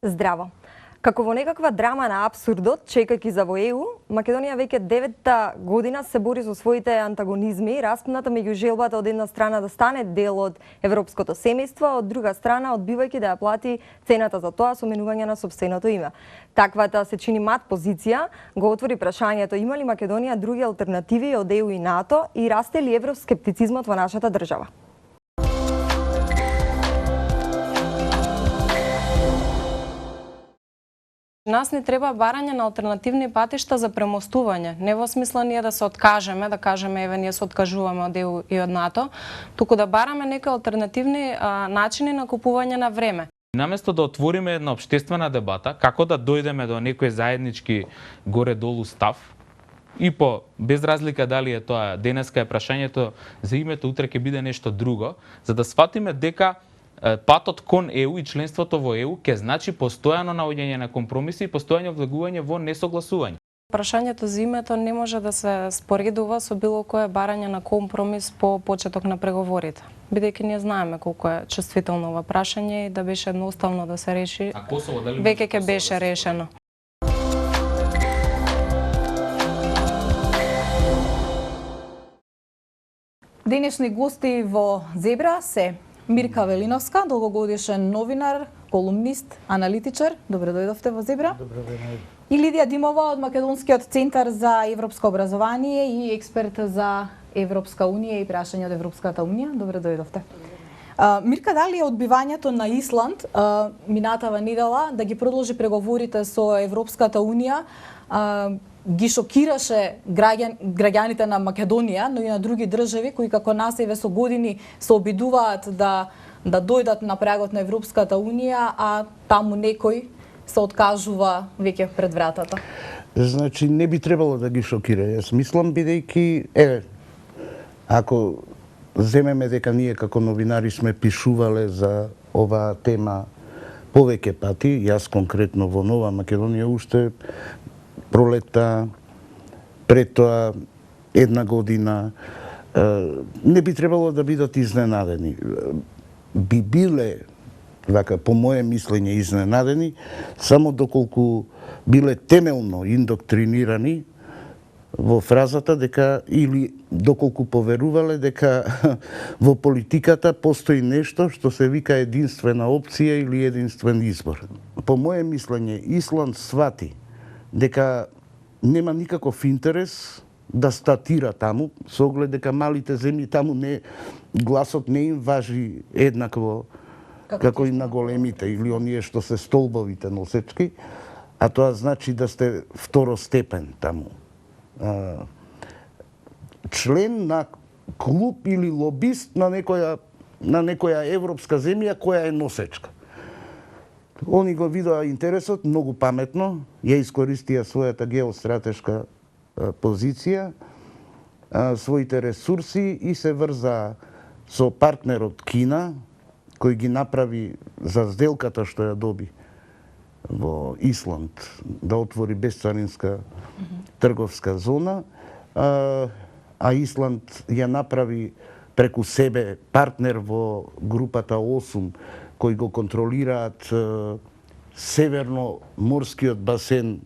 Здраво! Како во некаква драма на апсурдот, чекајќи за во ЕУ, Македонија веќе 9-та година се бори со своите антагонизми, распната меѓу желбата од една страна да стане дел од европското семејство, а од друга страна одбивајќи да ја плати цената за тоа со менување на сопственото име. Таквата се чини мат позиција го отвори прашањето има ли Македонија други алтернативи од ЕУ и НАТО и расте ли евроскептицизмот во нашата држава. Нас не треба барање на алтернативни патишта за премостување. Не во смисла ние да се откажеме, да кажеме еве ние се откажуваме од ЕУ и од НАТО, туку да бараме некои алтернативни начини на купување на време. Наместо да отвориме една општествена дебата, како да дојдеме до некој заеднички горе-долу став, и без разлика дали е тоа денеска е прашањето за името, утре ќе биде нешто друго, за да сватиме дека патот кон ЕУ и членството во ЕУ ќе значи постојано наоѓање на компромиси и постојано влегување во несогласување. Прашањето за името не може да се споредува со било кое барање на компромис по почеток на преговорите. Бидејќи ние знаеме колку е чувствително ова прашање и да беше едноставно да се реши, веќе ќе беше решено. Денешни гости во Зебра се Мирка Велиновска, долгогодишен новинар, колумнист, аналитичар. Добре дојдовте во Зебра. Добре дојдовте. И Лидија Димова од Македонскиот центар за европско образование и експерт за Европска унија и прашања од Европската унија. Добре дојдовте. Мирка, дали е одбивањето на Исланд минатава недела да ги продолжи преговорите со Европската унија ги шокираше граѓаните на Македонија, но и на други држави кои како нас еве со години се обидуваат да дојдат на прагот на Европската унија, а таму некој се откажува веќе пред вратата? Значи не би требало да ги шокира. Јас мислам бидејќи ако земеме дека ние како новинари сме пишувале за оваа тема повеќе пати, јас конкретно во Нова Македонија уште пролетта, пред тоа една година, не би требало да бидат изненадени. Би биле, по моје мислење, изненадени, само доколку биле темелно индоктринирани во фразата дека, или доколку поверувале дека во политиката постои нешто што се вика единствена опција или единствен избор. По моје мислење, Исланд свати дека нема никаков интерес да статира таму, со оглед дека малите земји таму гласот не им важи еднакво како и на големите или оние што се столбовите носечки, а тоа значи да сте второстепен таму. Член на клуб или лобист на некоја европска земја која е носечка. Они го видоа интересот многу паметно, ја искористија својата геостратешка позиција, своите ресурси и се врза со партнерот Кина, кој ги направи за сделката што ја доби во Исланд, да отвори безцаринска трговска зона, а Исланд ја направи преку себе партнер во групата 8, кои го контролираат северно-морскиот басен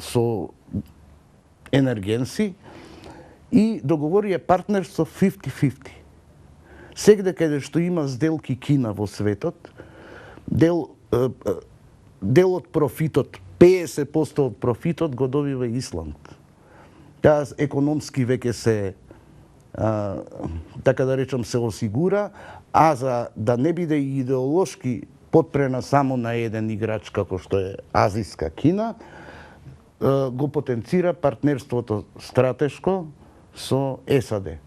со енергенси и договорија партнерство 50-50. Сегде каде што има сделки Кина во светот, дел од профитот, 50% од профитот го добива Исланд. Таа економски веќе се, така да речам, се осигура, а за да не биде идеолошки подпрена само на еден играч како што е азиска Кина, го потенцира партнерството стратешко со САД.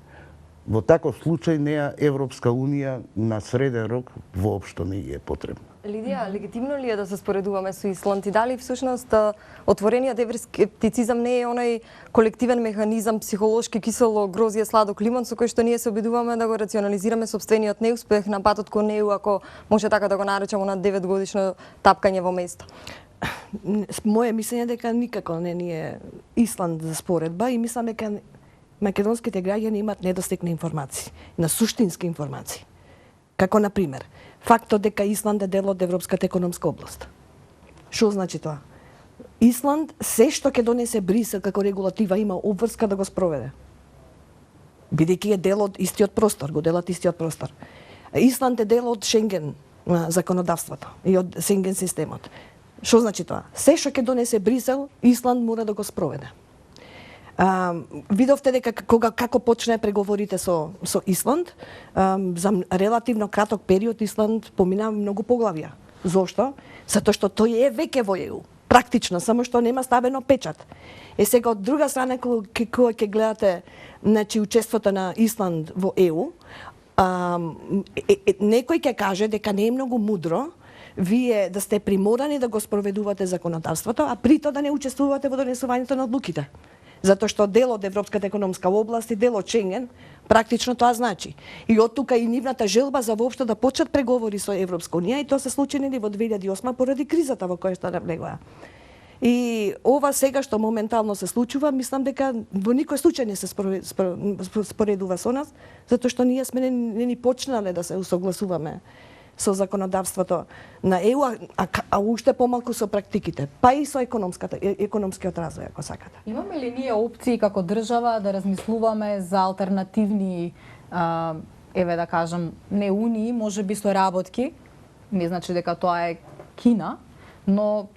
Во таков случај неа Европска унија на среден рок воопшто не е потребна. Лидија, легитимно ли е да се споредуваме со Исланд и дали всушност отворениот евроскептицизам не е онај колективен механизам, психолошки кисело грозје сладок лимон со кој што ние се обидуваме да го рационализираме сопствениот неуспех на патот кон ЕУ, ако може така да го наречеме на 9 годишно тапкање во место? Моje мислење дека никако не ни е Исланд за споредба и мислам дека македонските граѓани имаат недостиг на информации, на суштински информации. Како на пример, фактот дека Исланд е дел од Европската економска област. Што значи тоа? Исланд се што ќе донесе Брисел како регулатива има обврска да го спроведе. Бидејќи е дел од истиот простор, го делат истиот простор. Исланд е дел од Шенген законодавството и од Шенген системот. Што значи тоа? Се што ќе донесе Брисел, Исланд мора да го спроведе. Видовте дека како почне преговорите со Исланд, за релативно краток период Исланд помина многу поглавја. Зошто? Затоа што тој е веќе во ЕУ. Практично, само што нема ставено печат. Сега од друга страна кога ќе гледате значи учеството на Исланд во ЕУ, некој ќе каже дека не е многу мудро вие да сте приморани да го спроведувате законодавството, а при тоа да не учествувате во донесувањето на одлуките. Затоа што дел од Европската економска област и дел од Шенген, практично тоа значи. И од тука и нивната желба за воопшто да почнат преговори со Европска унија, и тоа се случи нели во 2008 поради кризата во која што навлегоа. И ова сега што моментално се случува, мислам дека во никој случај не се споредува со нас, затоа што ние сме не ни почнале да се усогласуваме со законодавството на ЕУ, а уште помалку со практиките, па и со економскиот развој, ако сакате. Имаме ли ние опции како држава да размислуваме за алтернативни, еве да кажам, не унии, можеби со работки, не значи дека тоа е Кина, но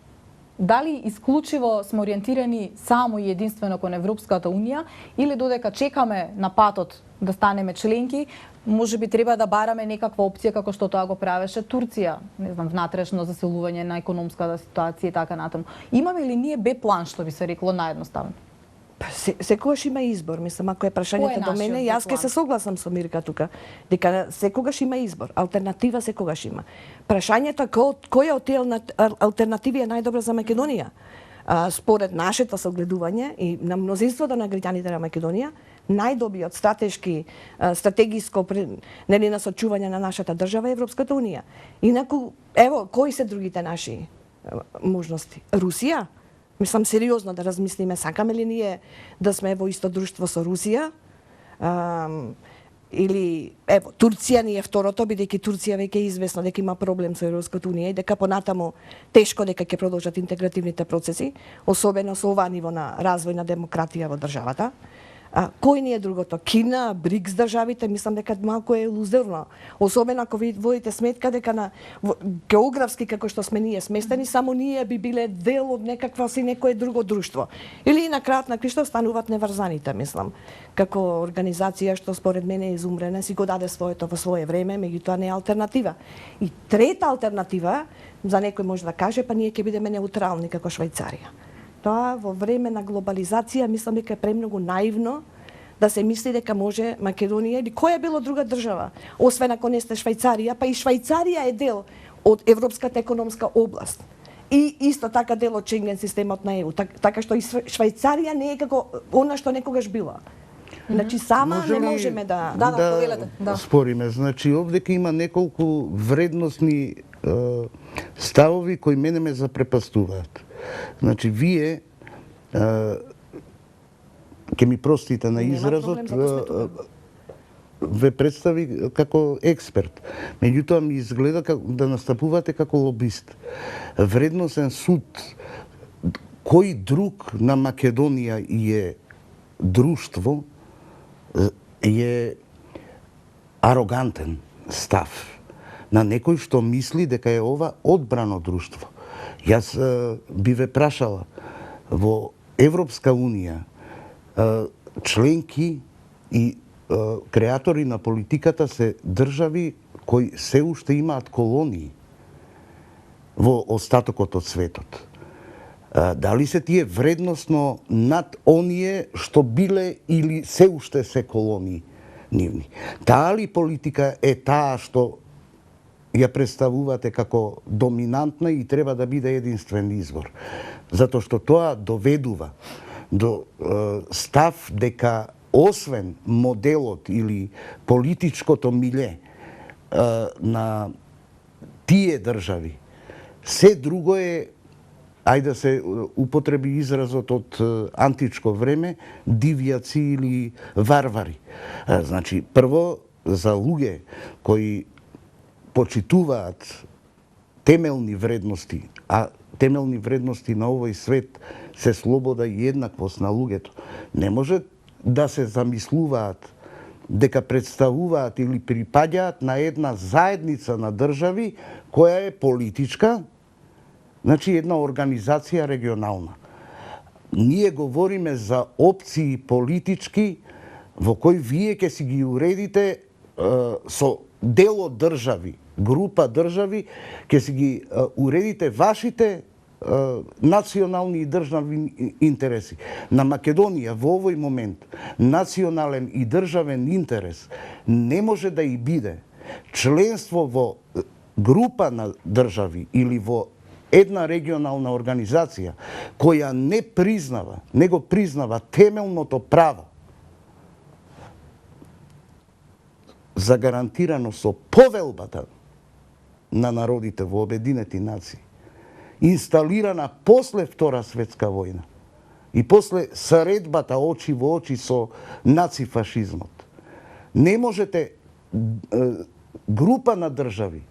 дали исклучиво сме ориентирани само и единствено кон Европската унија или додека чекаме на патот да станеме членки, можеби треба да бараме некаква опција како што тоа го правеше Турција, не знам, внатрешно заселување на економската ситуација и така натаму. Имаме ли ние Б план, што би се рекло наедноставно? Секогаш има избор, мислам, ако е прашањето до мене, јас ќе се согласам со Мирка тука, дека секогаш има избор, алтернатива секогаш има. Прашањето која од тие алтернативи е најдобра за Македонија? Според нашето согледување и на мнозинството на граѓаните на Македонија, најдобриот стратегиско нели насочување на нашата држава е Европската унија. Инаку, ево, кои се другите наши можности? Русија? Мислам сериозно да размислиме, сакаме ли ние да сме во исто друштво со Русија? Или, ево, Турција ни е второто, бидејќи Турција веќе е известно дека има проблем со Европската унија и дека понатаму тешко дека ќе продолжат интегративните процеси, особено со ова ниво на развој на демократија во државата. Кој ни е другото? Кина, БРИКС државите, мислам дека малку е илузорно. Особено ако ви водите сметка дека на географски како што сме ние сместени, само ние би биле дел од некаква си некое друго друштво. Или на крајот на кришто стануваат неврзаните, мислам. Како организација што според мене е изумрена, си го даде своето во свое време, меѓутоа не е алтернатива. И трета алтернатива, за некој може да каже, па ние ќе бидеме неутрални како Швајцарија. Тоа во време на глобализација мислам дека е премногу наивно да се мисли дека може Македонија или која било друга држава, освен ако не сте Швајцарија, па и Швајцарија е дел од Европската економска област. И исто така дел од Шенген системот на ЕУ, така што и Швајцарија не е како она што некогаш била. Значи сама не можеме да спориме. Значи овде има неколку вредносни ставови кои мене ме запрепастуваат. Значи вие ќе ми простите на изразот, ве представи како експерт. Меѓутоа ми изгледа да настапувате како лобист. Вредносен суд, кој друг на Македонија е друштво, е арогантен став на некој што мисли дека е ова одбрано друштво. Јас би ве прашала, во Европска унија, членки и креатори на политиката се држави кои се уште имаат колонии во остатокот од светот. Дали се тие вредносно над оние што биле или се уште се колонии нивни? Таа ли политика е таа што ја представувате како доминантна и треба да биде единствен избор? Затоа што тоа доведува до став дека освен моделот или политичкото миле на тие држави, се друго е, ајде да се употреби изразот од античко време, дивјаци или варвари. Значи, прво, за луѓе кои почитуваат темелни вредности, а темелни вредности на овој свет се слобода и еднаквост на луѓето. Не може да се замислуваат дека представуваат или припаѓаат на една заедница на држави која е политичка, значи една организација регионална. Ние говориме за опции политички во кои вие ќе си ги уредите со дел од држави, група држави, ќе си ги уредите вашите национални и државни интереси. На Македонија во овој момент национален и државен интерес не може да и биде членство во група на држави или во една регионална организација која не го признава темелното право загарантирано со повелбата на народите во Обединети нации, инсталирана после Втора светска војна и после средбата очи во очи со нацифашизмот. Не можете група на држави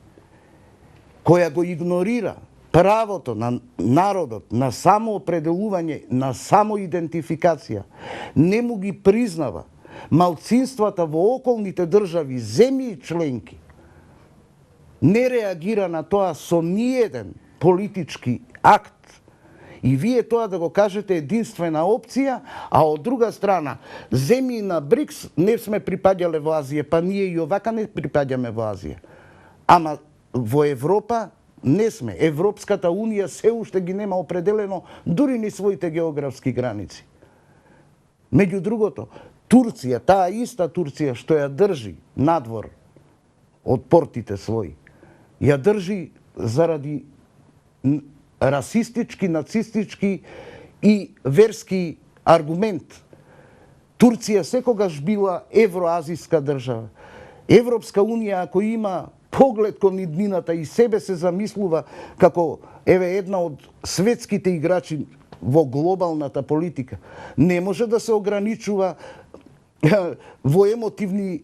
која го игнорира правото на народот на самоопределување, на самоидентификација, не му ги признава малцинствата во околните држави, земји членки, не реагира на тоа со ниеден политички акт, и вие тоа да го кажете единствена опција, а од друга страна, земји на БРИКС не сме припаѓале во Азија, па ние и овака не припаѓаме во Азија. Ама во Европа не сме. Европската Унија се уште ги нема определено дури ни своите географски граници. Меѓу другото, Турција, таа иста Турција што ја држи надвор од портите своји, ја држи заради расистички, нацистички и верски аргумент. Турција секогаш била евроазиска држава. Европска Унија, ако има поглед кон иднината и себе се замислува како една од светските играчи во глобалната политика, не може да се ограничува во емотивни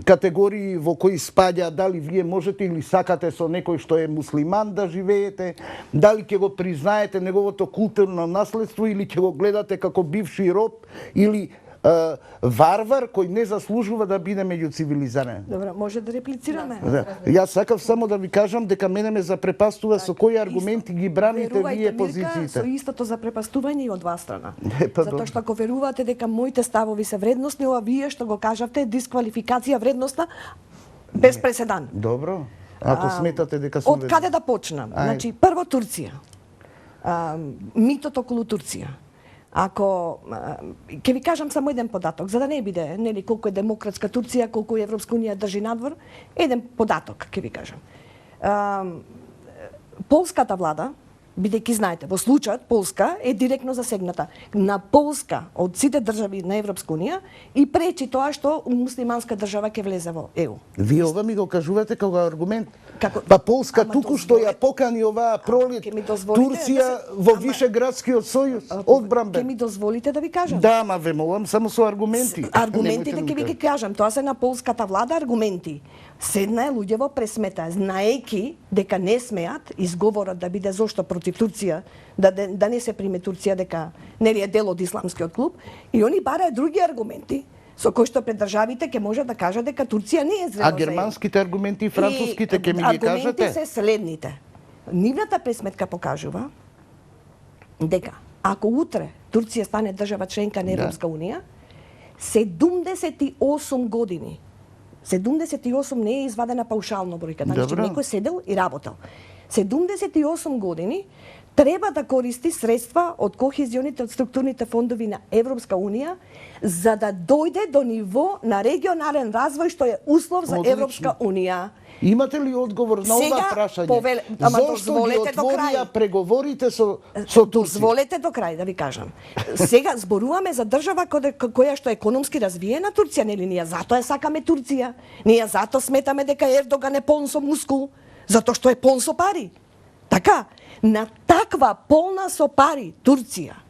категории во кои спаѓа дали вие можете или сакате со некој што е муслиман да живеете, дали ќе го признаете неговото културно наследство или ќе го гледате како бивши роб или варвар кој не заслужува да биде меѓу цивилизирани. Добро, може да реплицираме? Да. Јас сакав само да ви кажам дека мене ме запрепастува со кои аргументи ги браните вие позициите. Со истото запрепастување и од вас страна. Па Затоа што ако верувате дека моите ставови се вредностни, ова вие што го кажавте дисквалификација вредностна без преседан. Добро. Ако сметате дека сум од каде да почнам? Значи, прво Турција. Митот околу Турција. Ако ќе ви кажам само еден податок, за да не биде нели колку е демократска Турција, колку Европска Унија држи надвор, еден податок ќе ви кажам. Полската влада, бидејќи знаете, во случајот Полска е директно засегната. На Полска од сите држави на Европска Унија и пречи тоа што муслиманска држава ќе влезе во ЕУ. Вие ова ми го кажувате како аргумент. Како... Па Полска туку што ја покани оваа пролет Турција во Вишеградскиот сојуз, одбранбен. Ќе ми дозволите да ви кажам? Да, ма ве молам само со аргументи. Аргументите ќе ви ги кажам, тоа се на полската влада аргументи. Седнае луѓево пресмета, знаејќи дека не смеат изговорот да биде зошто против Турција, да не се приме Турција дека нели е дел од исламскиот клуб, и они бараат други аргументи со кои што пред државите ќе може да кажат дека Турција не е зрела. А германските аргументи и француските ќе ми ги кажете? Аргументи се следните. Нивната пресметка покажува дека ако утре Турција стане држава членка на Европска Унија, 78 години 78 не е извадена паушално бројка, значи некој седел и работел. 78 години треба да користи средства од кохезионите, од структурните фондови на Европска Унија за да дојде до ниво на регионален развој што е услов за Европска Унија. Имате ли одговор на ова прашање? Зошто ги отворија преговорите со Турција? Дозволете до крај да ви кажам. Сега зборуваме за држава која што е економски развиена Турција, нели ние затоа ја сакаме Турција. Ние затоа сметаме дека Ердоган е полн со мускул, затоа што е полн со пари. Така, на таква полна со пари Турција,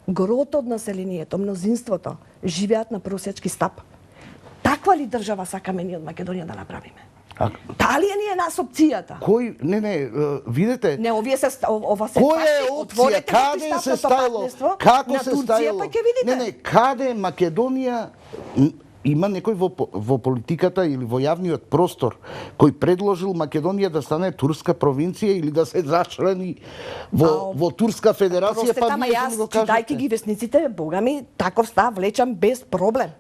грото од населението, мнозинството, живеат на просечки стап. Таква ли држава сакаме ние од Македонија да направиме? Дали е ние нас опцијата? Кој видете, Не, овие се ова се која е факти. опција, Отворете каде се пристапното стајало, партнерство како на се Турција, стајало? па ќе видите. Не, каде Македонија има некој во политиката или во јавниот простор кој предложил Македонија да стане турска провинција или да се зачлени во Турска федерација, Простете, па ама вие јас, што го читајќи кажете. ги весниците, бога ми, таков став влечам без проблем.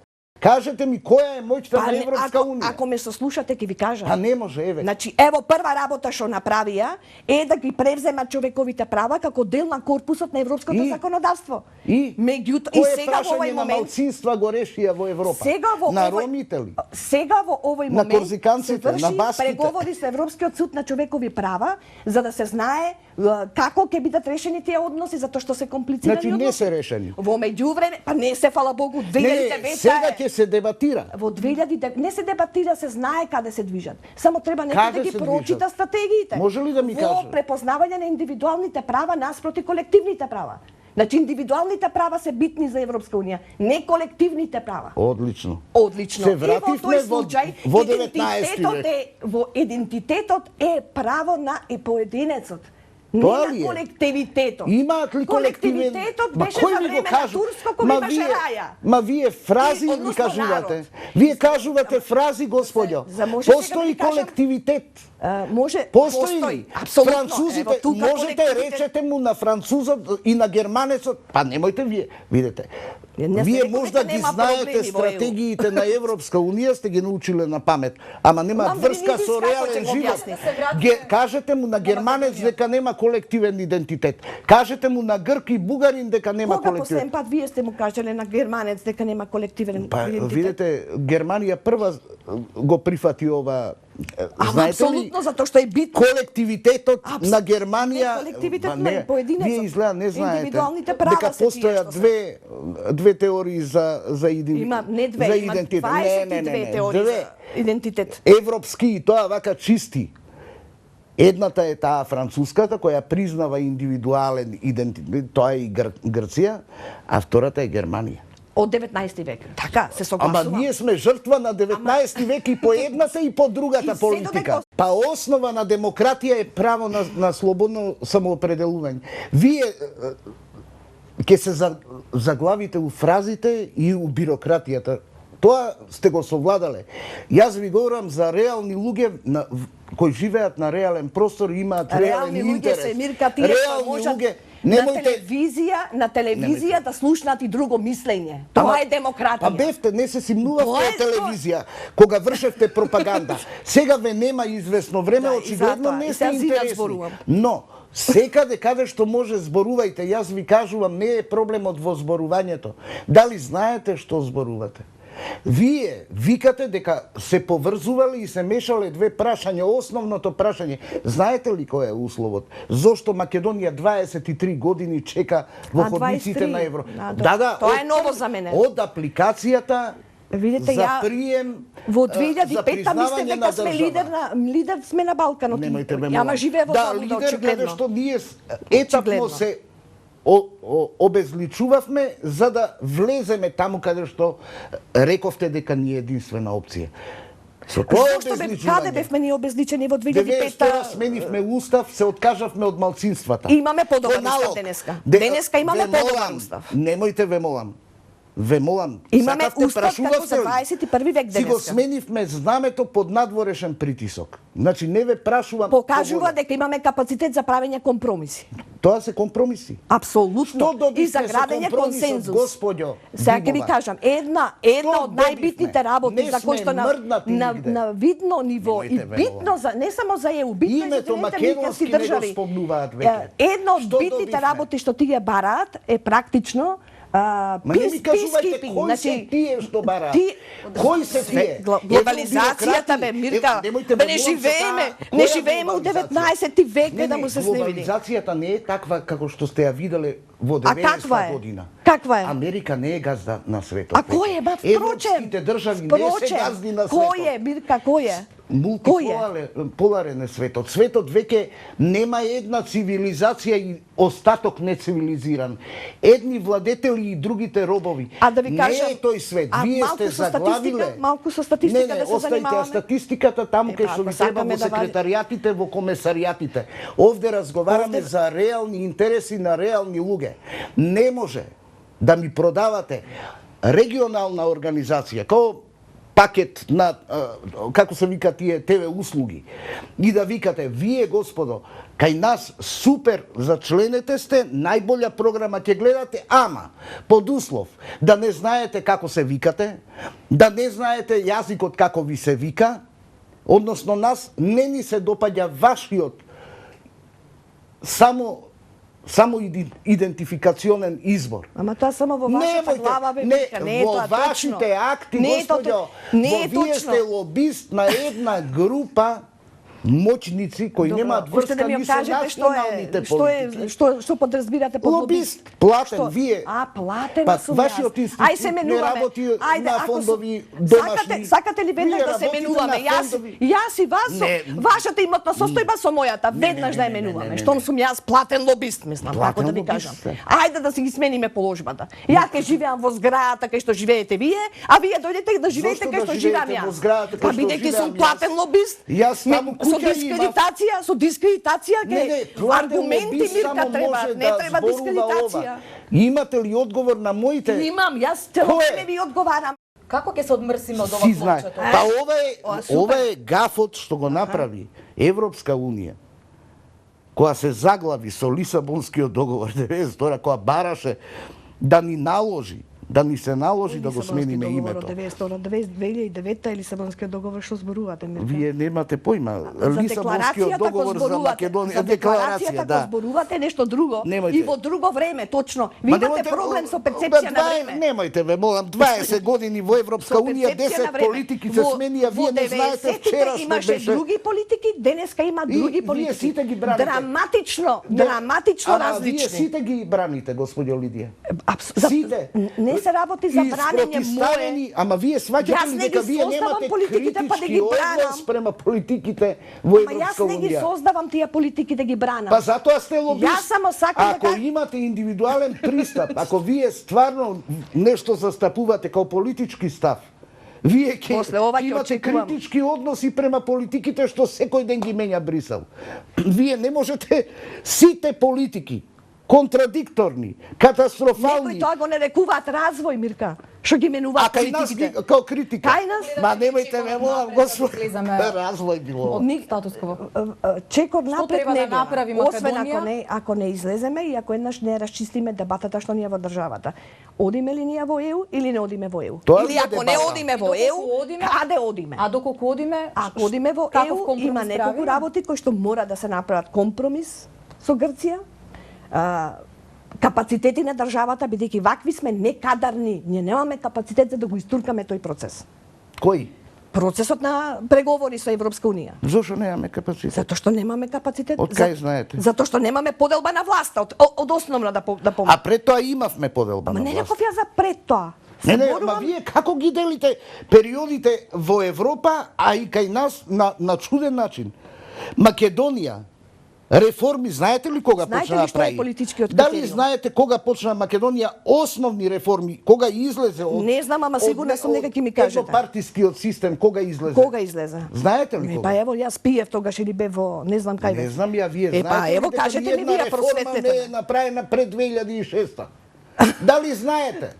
Кажете ми која е моќта на Европска унија? Ако ме сослушате, ќе ви кажам. А не може, еве. Значи, ево прва работа што направија е да ги превземат човековите права како дел на корпусот на европското И? законодавство. И? Меѓутоа, и Кое сега во овој прашање на момент малцинства го решија во Европа? Сега во на овој- ромите ли? Сега во овој На момент корзиканците, се врши на баските. преговори со Европскиот суд на човекови права за да се знае како ќе бидат решени тие односи затоа што се комплицирани Значи не односи. се решени. Во меѓувреме, па не се фала Богу, 2009 Не, сега ќе се дебатира. Во 2009 не се дебатира, се знае каде се движат. Само треба некој Каде да ги се прочита движат? стратегиите. Може ли да ми каже? Во препознавање на индивидуалните права наспроти колективните права. Значи индивидуалните права се битни за Европска унија, не колективните права. Одлично. Одлично. Се И во вративме тој во случај 19 век. идентитетот е право на и поединецот. Не Тоа ли на е? колективитетот. Имаат ли колективен... Колективитетот Ма беше кој за ви го време на кажа? Турско кој Ма имаше вие- раја. Ма вие фрази И, ми односно, кажувате. народ. Вие кажувате фрази, господјо. За може сега да Постои ви кажам- колективитет. Може, Постои ли? Апсолутно. Французите, Ево, тука можете колективитет- речете му на французот и на германецот, па немојте вие, видете. Не Вие реков можда дека ги нема знаете проблеми во ЕУ. стратегиите на Европска унија, сте ги научиле на памет, ама нема Мам, врска види со како реален ќе го живот. објасни. Кажете му на германец дека нема колективен идентитет. Кажете му на грк и бугарин дека нема Кога колективен. последен пат вие сте му кажале на германец дека нема колективен Па, идентитет? видите, Германија прва го прифати ова. Ама Знаете ли, апсолутно, затоа што е битно. колективитетот на Не, Германија, колективитет Ма на поединецот. Вие изгледа не знаете Индивидуалните права дека се тие постојат што се. две теории за Има не две, за има идентитет. 22 теории две. за идентитет. Европски и тоа вака чисти. Едната е таа француската која признава индивидуален идентитет, тоа е и Грција, а втората е Германија. Од 19 век. Така, се Ама согласувам. ние сме жртва на 19 век и по едната и по другата И се политика. додека- Па основа на демократија е право на слободно самоопределување. Вие ќе се заглавите у фразите и у бирократијата. Тоа сте го совладале. Јас ви говорам за реални луѓе кои живеат на реален простор и имаат реален Реални луѓе интерес. се Мирка тие што Реални можат луѓе. на телевизија да слушнат и друго мислење. Тоа е демократија. Па бевте, не се симнувавте Тоа е од телевизија, кога вршевте пропаганда. Сега ве нема известно време, Да, и очигледно затоа, не и сте сега зидам интересни. зборувам. Но, секаде каде што може зборувајте, јас ви кажувам, не е проблемот во зборувањето. Дали знаете што зборувате? Вие викате дека се поврзувале и се мешале две прашања. Основното прашање, знаете ли кој е условот? Зошто Македонија 23 години чека во ходниците 23? на Евро? Да, тоа е ново за мене. Од апликацијата Видите, за ја прием во за 2005 мислев дека сме држава. лидер сме на Балканот. Немојте ме Ама молам. живее во да, Забуда, лидер, каде очигледно. што ние етапно Очигледно. се обезличувавме за да влеземе таму каде што рековте дека ни е единствена опција. Со тоа Зошто каде бевме ние обезличени во 2005? 2005 сменивме устав, се откажавме од малцинствата. Имаме подобар Во налог. устав денеска. Денеска имаме Ве молам, подобар устав. Немојте ве молам. Ве молам. Имаме сакавте, устав како прашувавте за ли? 21 век Си го денеска. сменивме знамето под надворешен притисок. Значи не ве прашувам. Покажува погода. дека имаме капацитет за правење компромиси. Тоа се компромиси. Апсолутно. Што добивме И за со градење компромисот, консензус. Госпоѓо Сега ќе ви Димова? кажам, една Што од најбитните добивме? работи Не за кои сме што мрднати нигде. на видно ниво и Немојте, битно за не само за ЕУ, битно и за Името Соединетите македонски американски не го држави. спомнуваат веќе. Една од Што битните добивме? работи што тие бараат е практично Ма не ми кажувајте peacekeeping. кои се тие што бараат. Кои се тие? Глобализацијата бе, Мирка, бе не живееме у 19 век бе да му се сневиди. Глобализацијата не е таква како што сте ја виделе во А каква 90-та е? година. Каква е? Америка не е газда на светот. А кој е, ба, впрочем? Европските држави не се газди на светот. Кој е, Мирка, кој е? мултиполарен е светот. Светот веќе нема една цивилизација и остаток нецивилизиран. Едни владетели и другите робови. А да ви кажам, не е тој свет. Вие сте заглавиле. Малку со статистика да се оставите занимаваме. Статистиката таму кај што ако ви треба сакаме во да секретаријатите, во комесаријатите. Овде разговараме за реални интереси на реални луѓе. Не може да ми продавате регионална организација, као пакет на, како се вика тие ТВ услуги, и да викате, вие, господо, кај нас супер зачленете сте, најболја програма ќе гледате, ама, под услов, да не знаете како се викате, да не знаете јазикот како ви се вика, односно нас не ни се допаѓа вашиот само идентификационен избор. Ама тоа само во вашата глава бе, Мирка, не е тоа точно. Во вашите акти, не е господјо, не е вие точно. сте лобист на една група моćници кои немаат врска да ми ни со кажете националните политики. што подразбирате под Лобист, платен, Што? вие. Платен Па, сум вашиот јас. институт Ај се не менуваме. работи Ајде, на ако фондови домашни. Сакате ли веднаш Вие да се работите менуваме? на фондови. Јас и вас, Не. вашата имотна состојба со мојата, веднаш да ја менуваме. Штом сум јас платен лобист, мислам, како да ви лобист, кажам. се. Ајде да си ги смениме положбата. Ја ќе живеам во зградата кај што живеете вие, а вие дојдете да живеете Зошто кај да што живеете живеам во јас. зградата кај Па што бидејќи живеам сум јас? платен лобист. Јас таму со куќа дискредитација, со дискредитација Не, ќе платен аргументи лобист Мирка само треба, може не да треба зборува дискредитација. ова. Имате ли одговор на моите? Имам, јас цело Кој е? време ви одговарам. Како ќе се одмрсиме од ова Си знае. плачето? Па супер. ова е гафот што го направи Европска унија, која се заглави со Лисабонскиот договор 92, која бараше да ни ни се наложи да го смениме името. 2009 или Лисабонскиот договор што зборувате, Мирка? Вие немате појма. За Лисабонскиот декларацијата договор за Македонија, за декларацијата декларација, да. зборувате нешто друго Немојте. и во друго време, точно. Ви Ма имате немојте- проблем со перцепција на време. Немојте ве, молам, 20 години во Европска Со унија, перцепција на 10 време. политики се сменија, вие не знаете 90-тите вчера што имаше беше. други политики, денеска има И други вие политики. сите ги браните. Драматично Ама вие различни. сите ги браните, господјо Лидија. Сите. Не се работи за бранење мое. Ама вие сваќате Јас ли не дека ги вие создавам немате политиките, па да ги критички бранам. однос према политиките во Ама јас Европска не ги унија? создавам тие политики да ги бранам. Па затоа сте лобист. Јас само сакам Ако да имате индивидуален пристап, ако вие стварно нешто застапувате као политички став, вие После ова ќе имате очекувам. критички односи према политиките што секој ден ги менја Брисел. Вие не можете сите политики контрадикторни, катастрофални. Некои тоа го нарекуваат развој, Мирка. Што ги А менуваат кај нас политиките. као критика. Кај нас? Ма немојте ме молам, господи. Слезаме Развој било. од статус кво. Чекор напред треба да не направи нема. Освен Македонија? ако не излеземе и ако еднаш не расчистиме дебатата што ни е во државата. Одиме ли ние во ЕУ или не одиме во ЕУ? Тоа Или е ако не дебата. одиме во И ЕУ, доколку одиме? каде одиме? А доколку одиме, Ако одиме во каков ЕУ, компромис има неколку правиме? работи кои што мора да се направат компромис со Грција. Капацитети на државата, бидејќи вакви сме некадарни, ние немаме капацитет за да го истуркаме тој процес. Кој? Процесот на преговори со Европска унија. Зошто немаме капацитет? Затоа што немаме капацитет. Од кај знаете? Затоа што немаме поделба на власта, од основна да А помогне. пред тоа имавме поделба Ама на не власт. реков ја за пред тоа. Не, ма Зборувам- вие како ги делите периодите во Европа, а и кај нас на чуден начин? Македонија, реформи, знаете ли кога Знаете почна ли да што е прави? политичкиот Дали критериум? знаете кога почна Македонија основни реформи, кога излезе од Не знам, ама сигурна сум дека ќе ми кажете. Еднопартискиот систем кога излезе? Кога излезе? Знаете ли Не, кога? па ево јас пиев тогаш или бев во не знам кај Не бев. знам ја, вие Па знаете ли ево дека кажете ми ниедна вие реформа просветлете не е ме. направена пред 2006? Дали знаете?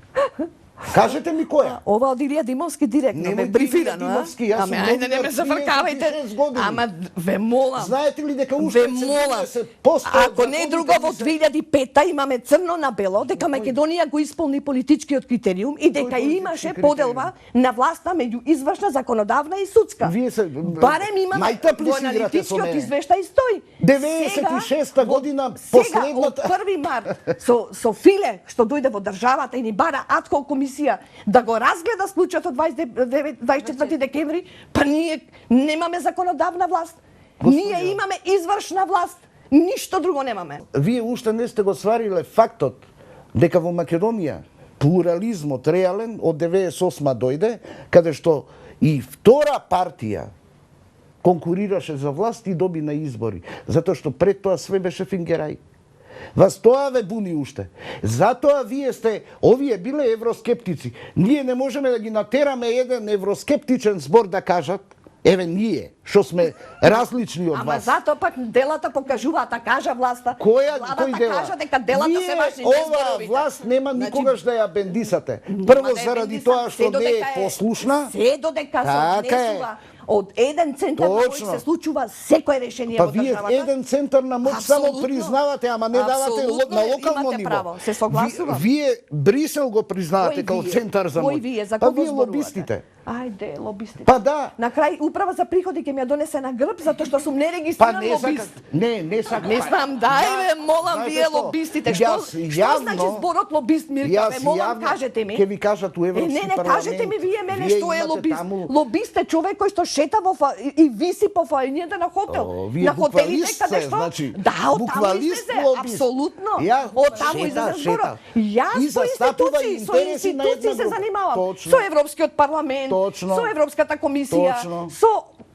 Кажете ми која? Ова од Илија Димовски директно Не ме од брифирано, Илија а? Димовски, јас Аме сум ајде не ме новинар зафркавајте. 36 години. Ама ве молам. Знаете ли дека уште Ве се молам. се постојат Ако не законите друго во и се- 2005 имаме црно на бело дека Македонија го исполни политичкиот критериум и дека политички имаше критериум? поделба на власта меѓу извршна, законодавна и судска. Вие се Барем имаме најтапли во си играте со аналитичкиот мене. извештај стои. 96-та година, Сега, последната- од 1 март, со Филе, што дојде во државата и ни бара адхок комисија да го разгледа случајот од 24 декември, па ние немаме законодавна власт. Ние имаме извршна власт. Ништо друго немаме. Вие уште не сте го свариле фактот дека во Македонија плурализмот реален од 98 дојде, каде што и втора партија конкурираше за власт и доби на избори. Затоа што пред тоа све беше фингерај. Вас тоа ве буни уште. Затоа вие сте, овие биле евроскептици. Ние не можеме да ги натераме еден евроскептичен збор да кажат, еве ние, што сме различни од Ама вас. затоа пак делата покажуваат, а кажа власта. Кој Владата дела? кажа дека делата Вие, се важни, не оваа зборовите. власт нема Значи, никогаш да ја бендисате. Нема Прво да ја заради бендисам, тоа се што не е додека послушна. Се додека се Така е. однесува од еден центар на кој Точно. се случува секое решение Па во вие државата. еден центар на моќ само Апсолутно. признавате, ама не давате Апсолутно, на локално имате ниво. право, се согласувам. Вие Брисел го признавате Кој како вие? центар за Кој моќ. вие? За Па кого вие зборувате? лобистите. Ајде, лобистите. Па да. На крај управа за приходи ќе ми ја донесе на грб затоа што сум Па нерегистриран не сакат. лобист. Не сакат. Не знам, дај ве, молам Знаете вие што? лобистите. Јас Што јавно- значи зборот лобист, Мирка? Ве, молам, кажете ми. Ќе ви кажат у Европски Не, парламент. кажете ми вие мене Вие што е имате лобист. таму- Лобист е човек кој што шета и виси по фајнијата на хотел. О, вие на хотелите буквалист каде сте, што? значи, Да, од таму буквалист излезе, лобист. апсолутно. Ја- Од таму шета, излезе шета. зборот. Јас И со застапува институции, со интереси на една институции се група. занимавам. Точно. Со Европскиот парламент, Точно. со Европската комисија, Точно. со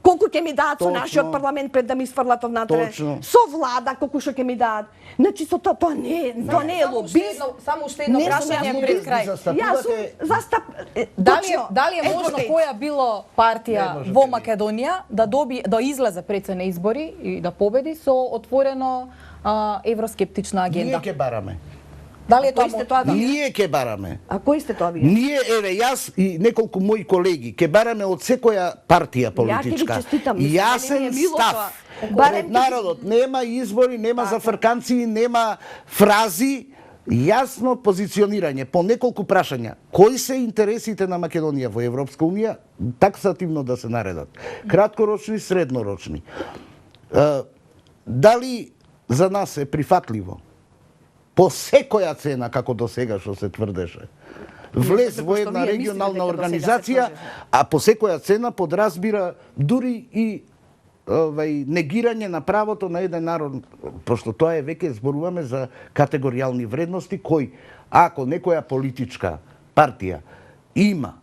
колку ќе ми дадат со Точно. нашиот парламент пред да ми сфрлат однатре, Точно. со влада колку што ќе ми дадат. Значи со тоа не е лобист. Само уште едно Не сум прашање јас пред лобист. крај. Јас сум застап Дали е можно advocate. која било Не партија може во би. Македонија да излезе пред се на избори и да победи со отворено евроскептична Ние агенда? ќе бараме. Дали е Кои сте тоа вие? Ние ќе бараме. А кои сте тоа вие? Ние, еве, јас и неколку мои колеги ќе бараме од секоја партија Ја ќе ви политичка. честитам, мислам, мене ми Јасен е мило став. тоа. Барем Пред ќе- народот нема избори, нема зафрканци, нема фрази, јасно позиционирање по неколку прашања. Кои се интересите на Македонија во Европска унија, таксативно да се наредат? Краткорочни, среднорочни. Дали за нас е прифатливо по секоја цена, како до сега што се тврдеше, влез Затоа во што една вие регионална мислите дека до сега се организација, тврдеше. а по секоја цена подразбира дури и негирање на правото на еден народ, пошто тоа е веќе зборуваме за категоријални вредности кои, ако некоја политичка партија има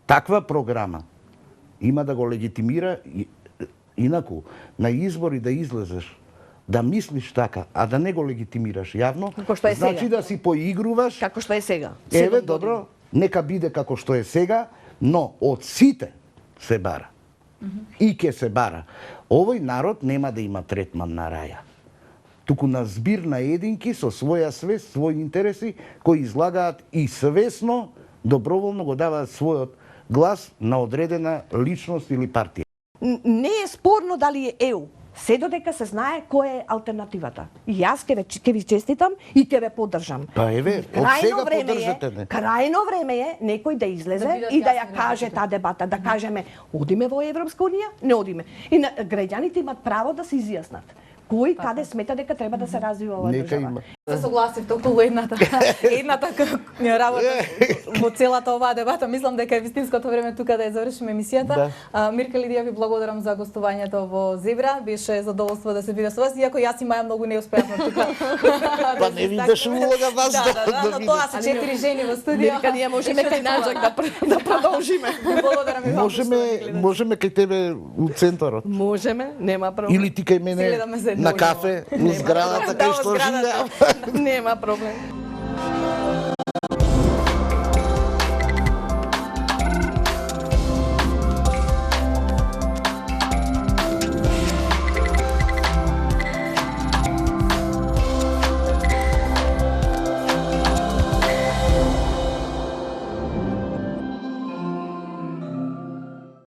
таква програма, има да го легитимира инаку на избори да излезеш да мислиш така, а да не го легитимираш јавно, Како што е значи сега. да си поигруваш. Како што е сега. Еве, 7 добро, нека биде како што е сега, но од сите се бара. И ќе се бара. Овој народ нема да има третман на раја. Туку на збир на единки со своја свест, своји интереси, кои излагаат и свесно, доброволно го даваат својот глас на одредена личност или партија. Не е спорно дали е ЕУ. Се додека се знае која е алтернативата. И јас ќе ви честитам и ќе ве поддржам. Па еве, од сега поддржате не. Крајно време е некој да излезе Да бидат и да ја јасни каже таа дебата, да кажеме одиме во Европска унија, не одиме. И граѓаните имат право да се изјаснат. Кој каде смета дека треба да се развива оваа Нека држава. има. Се согласивте околу едната работа во целата оваа дебата. Мислам дека е вистинското време тука да ја завршиме емисијата. Мирка Лидија, ви благодарам за гостувањето во Зебра. Беше задоволство да се биде со вас, иако јас и Маја многу не успеавме тука. Па не ви беше улога вас Да, но тоа се 4 жени во студио. Мирка, ние можеме кај Наџак да продолжиме. Благодарам и вам. Можеме кај тебе у центарот. Можеме, нема проблем. Или ти кај Се мене гледаме заедно. на кафе, у зградата Да, кај во што зградата. живеам. Нема проблем.